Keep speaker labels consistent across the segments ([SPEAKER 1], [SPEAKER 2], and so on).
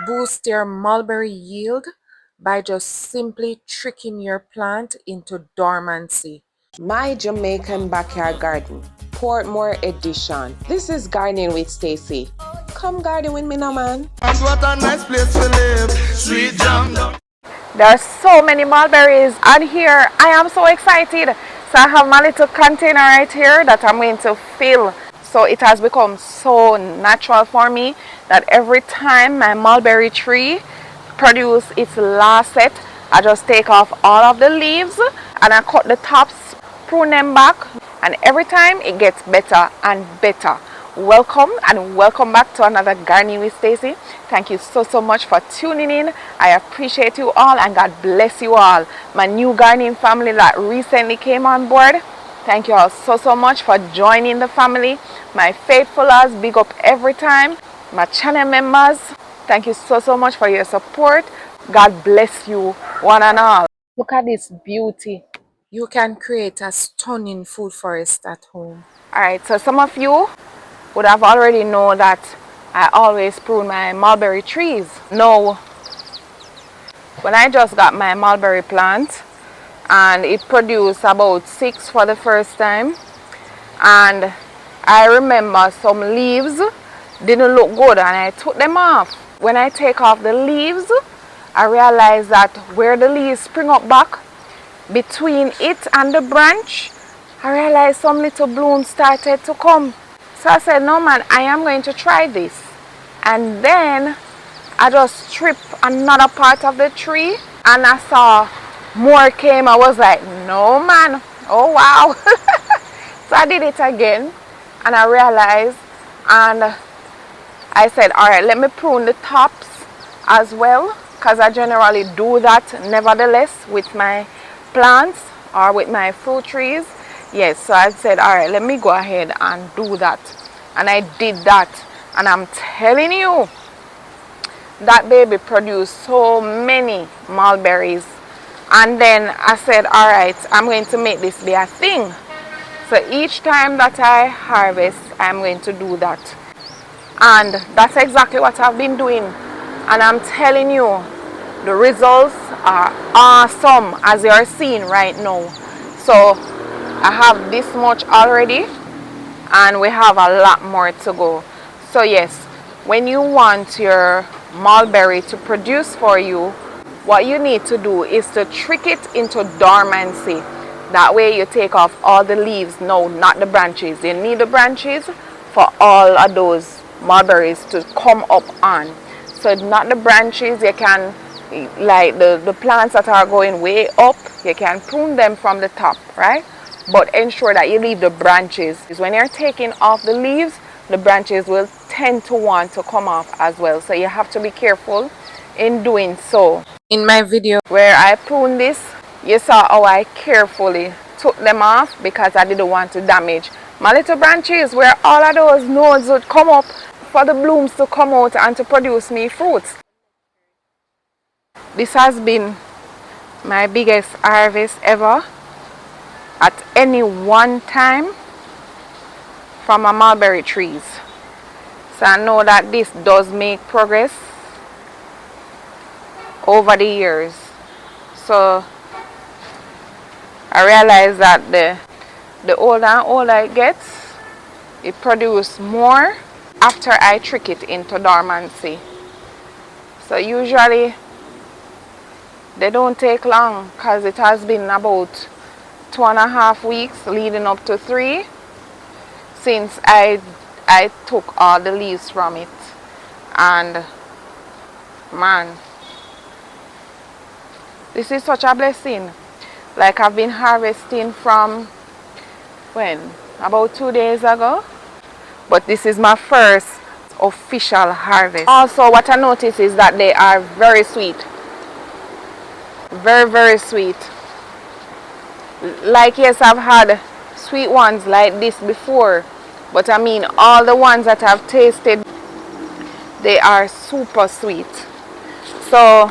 [SPEAKER 1] Boost your mulberry yield by just simply tricking your plant into dormancy. My Jamaican Backyard Garden, Portmore Edition. This is Gardening with Stacey. Come garden with me now, man.
[SPEAKER 2] What a nice place to live. Sweet jam down.
[SPEAKER 3] There are so many mulberries on here. I am so excited. So I have my little container right here that I'm going to fill. So it has become so natural for me that every time my mulberry tree produces its last set, I just take off all of the leaves and I cut the tops, prune them back, and every time it gets better and better. Welcome and welcome back to another Gardening with Stacey. Thank you so much for tuning in. I appreciate you all and God bless you all. My new gardening family that recently came on board, thank you all so much for joining the family. My faithfulers, big up every time. My channel members, thank you so much for your support. God bless you one and all. Look at this beauty.
[SPEAKER 1] You can create a stunning food forest at home.
[SPEAKER 3] Alright, so some of you would have already know that I always prune my mulberry trees. Now, when I just got my mulberry plant and it produced about 6 for the first time, and I remember some leaves didn't look good and I took them off. When I take off the leaves, I realized that where the leaves spring up back, between it and the branch, I realized some little blooms started to come. So I said, no man, I am going to try this. And then I just stripped another part of the tree and I saw more came. I was like, no man, oh wow. So I did it again and I realized, and I said, all right, let me prune the tops as well, because I generally do that nevertheless with my plants or with my fruit trees. Yes, so I said, all right, let me go ahead and do that. And I did that. And I'm telling you, that baby produced so many mulberries. And then I said, all right, I'm going to make this be a thing. So each time that I harvest, I'm going to do that. And that's exactly what I've been doing. And I'm telling you, the results are awesome, as you are seeing right now. So I have this much already and we have a lot more to go. So yes, when you want your mulberry to produce for you, what you need to do is to trick it into dormancy. That way you take off all the leaves. No, not the branches. You need the branches for all of those mulberries to come up on. So not the branches. You can, like the plants that are going way up, you can prune them from the top, right? But ensure that you leave the branches. Because when you're taking off the leaves, the branches will tend to want to come off as well. So you have to be careful in doing so.
[SPEAKER 1] In my video
[SPEAKER 3] Where I pruned this, you saw how I carefully took them off because I didn't want to damage my little branches where all of those nodes would come up for the blooms to come out and to produce me fruits. This has been my biggest harvest ever at any one time from my mulberry trees. So I know that this does make progress over the years. So I realize that the older and older it gets, it produces more after I trick it into dormancy. So usually they don't take long because it has been about 2.5 weeks leading up to 3 since I took all the leaves from it. And man, this is such a blessing. Like I've been harvesting from when? About 2 days ago. But this is my first official harvest. Also, what I notice is that they are very sweet. Very sweet. Like, yes, I've had sweet ones like this before, but I mean all the ones that I've tasted, they are super sweet. So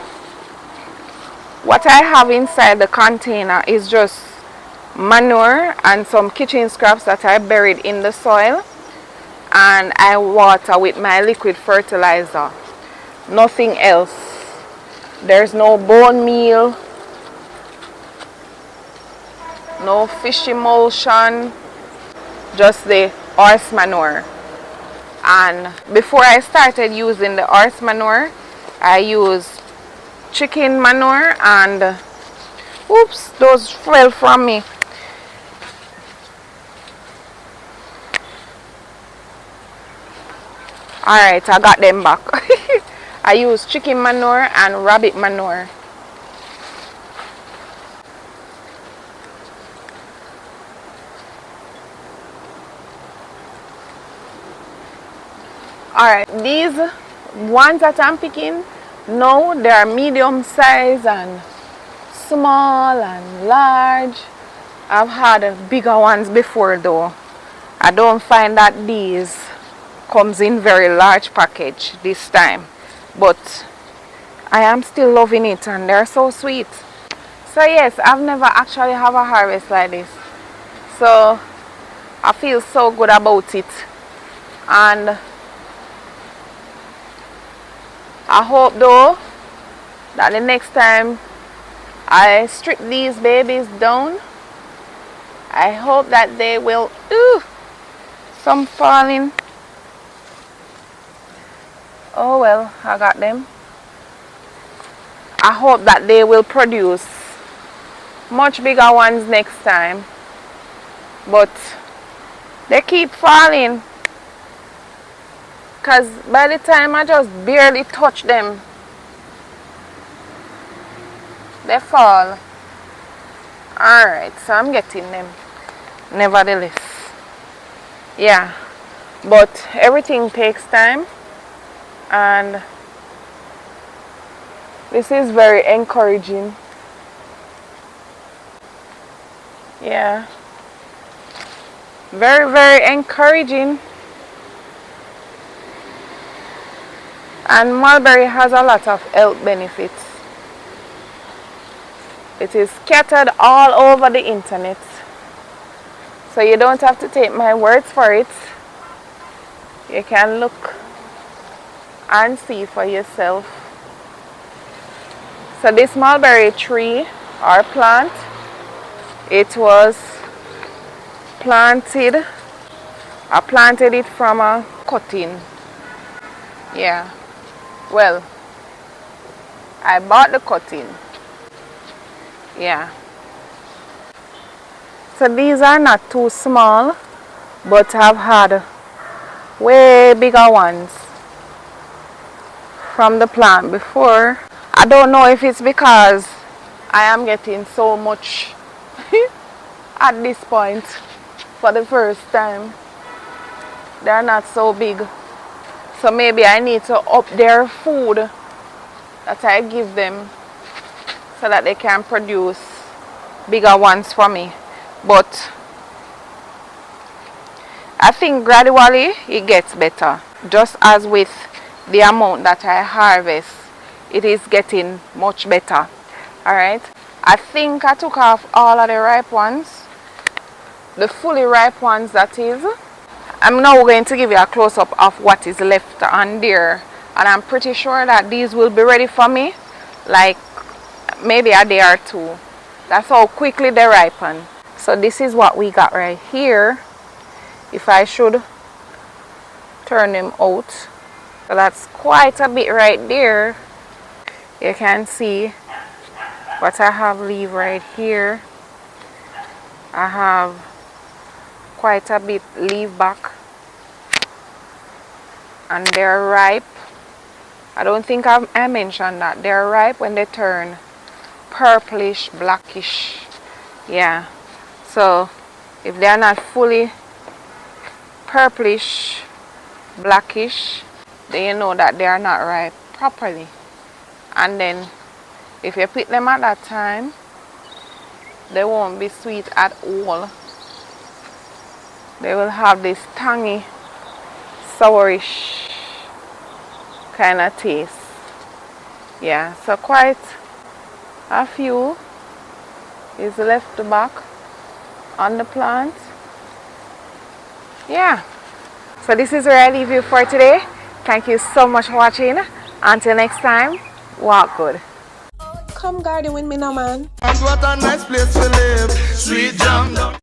[SPEAKER 3] what I have inside the container is just manure and some kitchen scraps that I buried in the soil, and I water with my liquid fertilizer. Nothing else. There's no bone meal, no fish emulsion, just the horse manure. And before I started using the horse manure, I used chicken manure and oops, those fell from me. Alright, I got them back. I use chicken manure and rabbit manure. Alright, these ones that I'm picking, no, they are medium size and small and large. I've had bigger ones before though. I don't find that these comes in very large package this time, but I am still loving it and they're so sweet. So yes, I've never actually have a harvest like this, so I feel so good about it, and I hope though that the next time I strip these babies down, I hope that they will, some falling. Oh well, I got them. I hope that they will produce much bigger ones next time, but they keep falling because by the time I just barely touch them, they fall. Alright, so I'm getting them nevertheless. Yeah, but everything takes time, and this is very encouraging. Yeah, very, very encouraging. And mulberry has a lot of health benefits. It is scattered all over the internet, so you don't have to take my words for it. You can look and see for yourself. So this mulberry tree or plant, it was planted, I planted it from a cutting. Yeah, well, I bought the cutting. Yeah, so these are not too small, but I've had way bigger ones from the plant before. I don't know if it's because I am getting so much at this point for the first time. They're not so big, so maybe I need to up their food that I give them so that they can produce bigger ones for me. But I think gradually it gets better. Just as with the amount that I harvest, it is getting much better. Alright, I think I took off all of the ripe ones, the fully ripe ones that is. I'm now going to give you a close-up of what is left on there, and I'm pretty sure that these will be ready for me like maybe a day or two. That's how quickly they ripen. So this is what we got right here. If I should turn them out, so that's quite a bit right there. You can see what I have leave right here. I have quite a bit leave back, and they're ripe. I don't think I mentioned that they're ripe when they turn purplish, blackish. Yeah, so if they're not fully purplish, blackish, then you know that they are not ripe properly. And then if you pick them at that time, they won't be sweet at all. They will have this tangy, sourish kind of taste. Yeah, so quite a few is left back on the plant. Yeah, so this is where I leave you for today. Thank you so much for watching. Until next time, walk good.
[SPEAKER 1] Come garden with me now, man.
[SPEAKER 2] And what a nice place to live. Sweet jam down.